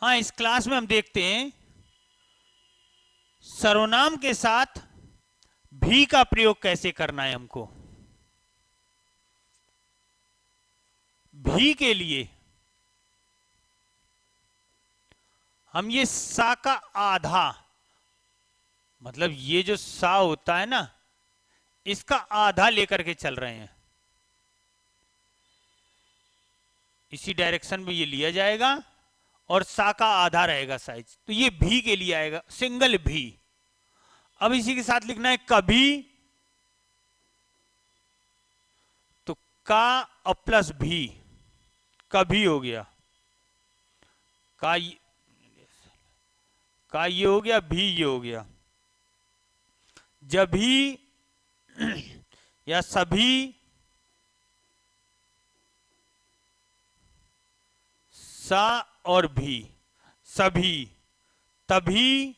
हाँ, इस क्लास में हम देखते हैं सर्वनाम के साथ भी का प्रयोग कैसे करना है हमको। भी के लिए हम ये सा का आधा, मतलब ये जो सा होता है ना, इसका आधा लेकर के चल रहे हैं। इसी डायरेक्शन में ये लिया जाएगा और सा का आधा रहेगा साइज, तो ये भी के लिए आएगा, सिंगल भी। अब इसी के साथ लिखना है कभी, तो का और प्लस भी, कभी हो गया। का ये हो गया, भी ये हो गया। जब भी या सभी, सा और भी, सभी, तभी,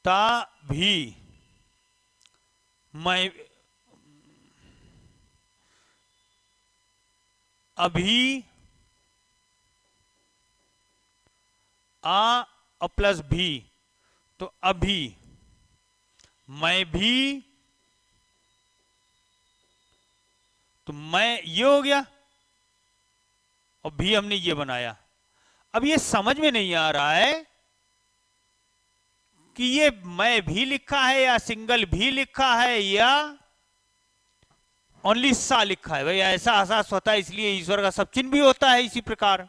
ता भी, मैं, अभी, आ और प्लस भी, तो अभी, मैं भी, तो मैं ये हो गया, और भी हमने ये बनाया। अब ये समझ में नहीं आ रहा है कि ये मैं भी लिखा है या सिंगल भी लिखा है या ओनली सा लिखा है। भाई ऐसा आसास होता है, इसलिए ईश्वर का सब चिन्ह भी होता है इसी प्रकार।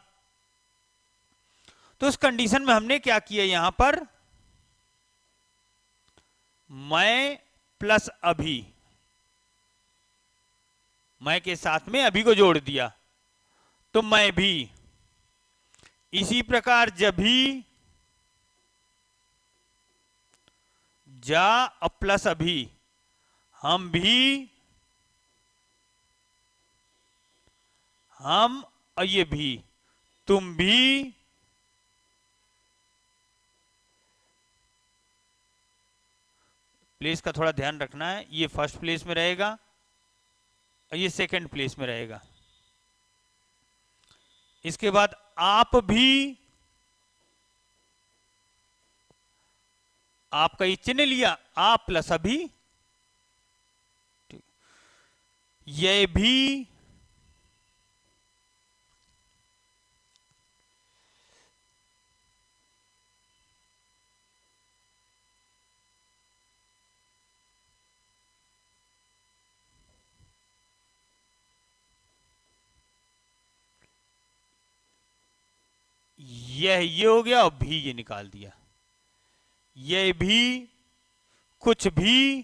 तो उस कंडीशन में हमने क्या किया, यहां पर मैं प्लस अभी, मैं के साथ में अभी को जोड़ दिया, तो मैं भी। इसी प्रकार जब भी, जा और प्लस अभी, हम भी, हम और ये भी, तुम भी, प्लेस का थोड़ा ध्यान रखना है, ये फर्स्ट प्लेस में रहेगा और ये सेकंड प्लेस में रहेगा। इसके बाद आप भी, आपका ये चिन्ह लिया, आप प्लस अभी, ये भी, यह ये हो गया और भी ये निकाल दिया। यह भी, कुछ भी,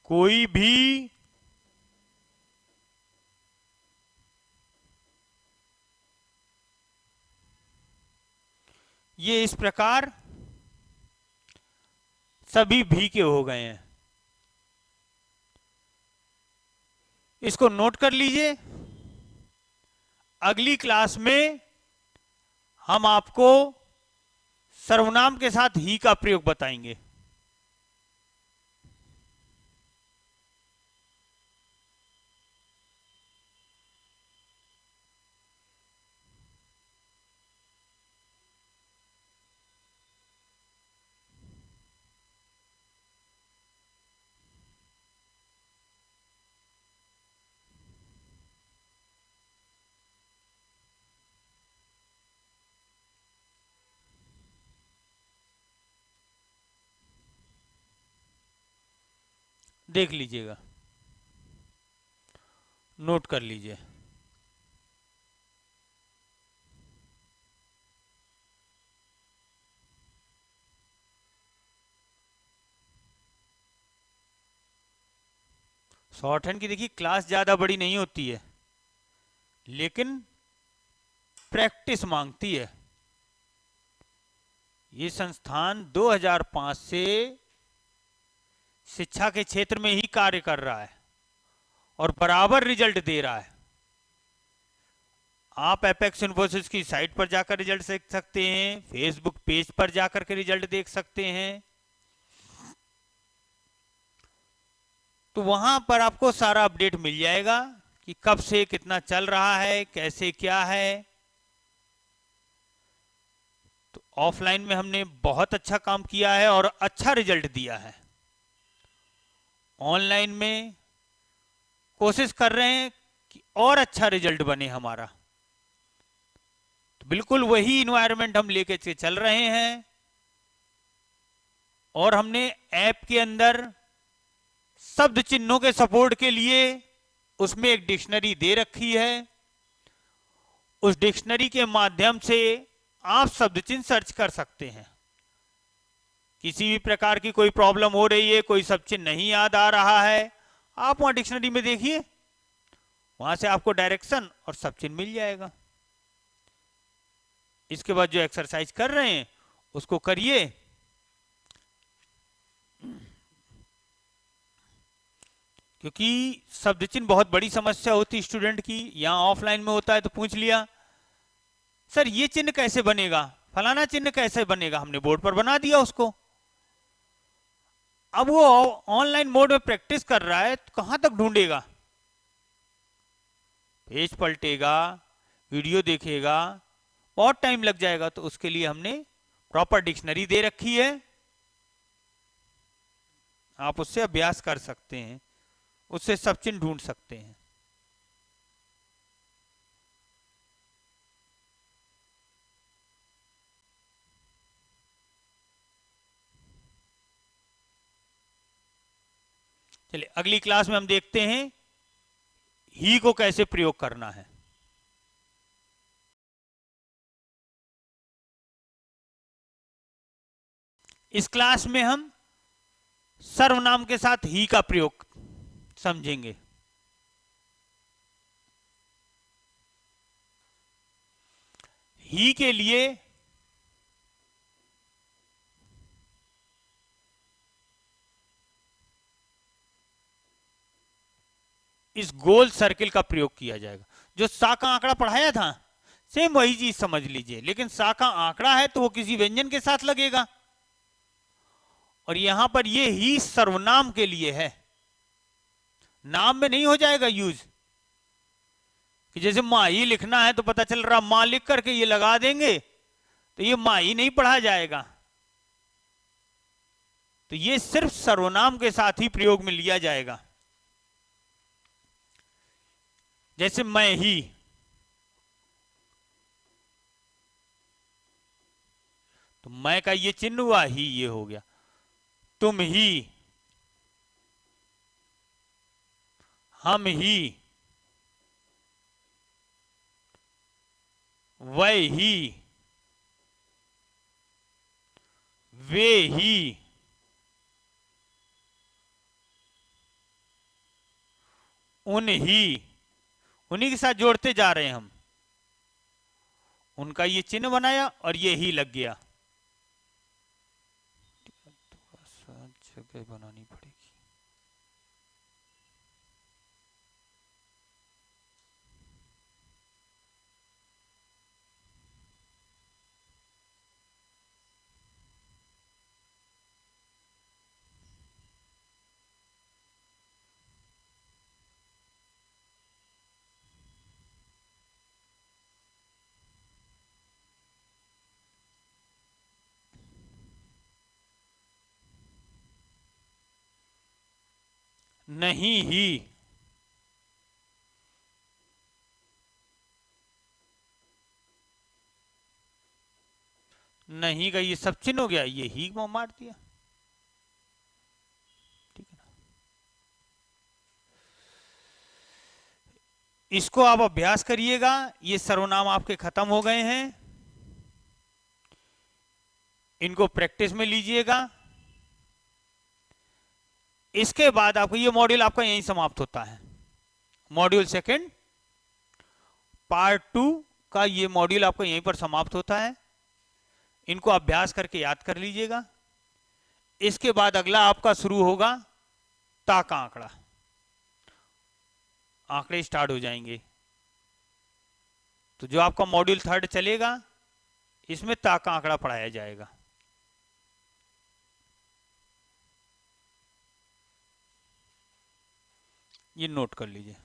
कोई भी, ये इस प्रकार सभी भी के हो गए हैं। इसको नोट कर लीजिए। अगली क्लास में हम आपको सर्वनाम के साथ ही का प्रयोग बताएंगे। देख लीजिएगा, नोट कर लीजिए। शॉर्ट हैंड की देखिए क्लास ज्यादा बड़ी नहीं होती है, लेकिन प्रैक्टिस मांगती है। ये संस्थान 2005 से शिक्षा के क्षेत्र में ही कार्य कर रहा है और बराबर रिजल्ट दे रहा है। आप एपेक्स इन्फोसिस की साइट पर जाकर रिजल्ट देख सकते हैं, फेसबुक पेज पर जाकर के रिजल्ट देख सकते हैं। तो वहां पर आपको सारा अपडेट मिल जाएगा कि कब से कितना चल रहा है, कैसे क्या है। तो ऑफलाइन में हमने बहुत अच्छा काम किया है और अच्छा रिजल्ट दिया है। ऑनलाइन में कोशिश कर रहे हैं कि और अच्छा रिजल्ट बने हमारा। तो बिल्कुल वही इन्वायरमेंट हम लेके चल रहे हैं। और हमने ऐप के अंदर शब्द चिन्हों के सपोर्ट के लिए उसमें एक डिक्शनरी दे रखी है। उस डिक्शनरी के माध्यम से आप शब्द चिन्ह सर्च कर सकते हैं। किसी भी प्रकार की कोई प्रॉब्लम हो रही है, कोई शब्द चिन्ह नहीं याद आ रहा है, आप वहां डिक्शनरी में देखिए, वहां से आपको डायरेक्शन और शब्द चिन्ह मिल जाएगा। इसके बाद जो एक्सरसाइज कर रहे हैं उसको करिए। क्योंकि शब्द चिन्ह बहुत बड़ी समस्या होती स्टूडेंट की। यहां ऑफलाइन में होता है तो पूछ लिया, सर ये चिन्ह कैसे बनेगा, फलाना चिन्ह कैसे बनेगा, हमने बोर्ड पर बना दिया उसको। अब वो ऑनलाइन मोड में प्रैक्टिस कर रहा है तो कहां तक ढूंढेगा, पेज पलटेगा, वीडियो देखेगा, बहुत टाइम लग जाएगा। तो उसके लिए हमने प्रॉपर डिक्शनरी दे रखी है, आप उससे अभ्यास कर सकते हैं, उससे सब चिन्ह ढूंढ सकते हैं। चलिए अगली क्लास में हम देखते हैं ही को कैसे प्रयोग करना है। इस क्लास में हम सर्वनाम के साथ ही का प्रयोग समझेंगे। ही के लिए इस गोल सर्किल का प्रयोग किया जाएगा। जो सा का आंकड़ा पढ़ाया था सेम वही चीज समझ लीजिए, लेकिन सा का आंकड़ा है तो वो किसी व्यंजन के साथ लगेगा। और यहां पर ये ही सर्वनाम के लिए है, नाम में नहीं हो जाएगा यूज। कि जैसे माँ ही लिखना है तो पता चल रहा माँ लिख करके ये लगा देंगे तो ये माँ ही नहीं पढ़ा जाएगा। तो ये सिर्फ सर्वनाम के साथ ही प्रयोग में लिया जाएगा। जैसे मैं ही, तो मैं का ये चिन्ह हुआ, ही ये हो गया। तुम ही, हम ही, वह ही, वे ही, उन ही, उन्हीं के साथ जोड़ते जा रहे हैं हम। उनका ये चिन्ह बनाया और ये ही लग गया। थोड़ा सा जगह बनानी पड़ेगी। नहीं ही, नहीं का ये सब चिन्ह हो गया, ये ही को मार दिया। ठीक है ना, इसको आप अभ्यास करिएगा। ये सर्वनाम आपके खत्म हो गए हैं, इनको प्रैक्टिस में लीजिएगा। इसके बाद आपको ये मॉड्यूल आपका यहीं समाप्त होता है। मॉड्यूल सेकंड पार्ट 2 का ये मॉड्यूल आपका यहीं पर समाप्त होता है। इनको अभ्यास करके याद कर लीजिएगा। इसके बाद अगला आपका शुरू होगा ता का आंकड़ा, आंकड़े स्टार्ट हो जाएंगे। तो जो आपका मॉड्यूल 3 चलेगा इसमें ता का आंकड़ा पढ़ाया जाएगा। ये नोट कर लीजिए।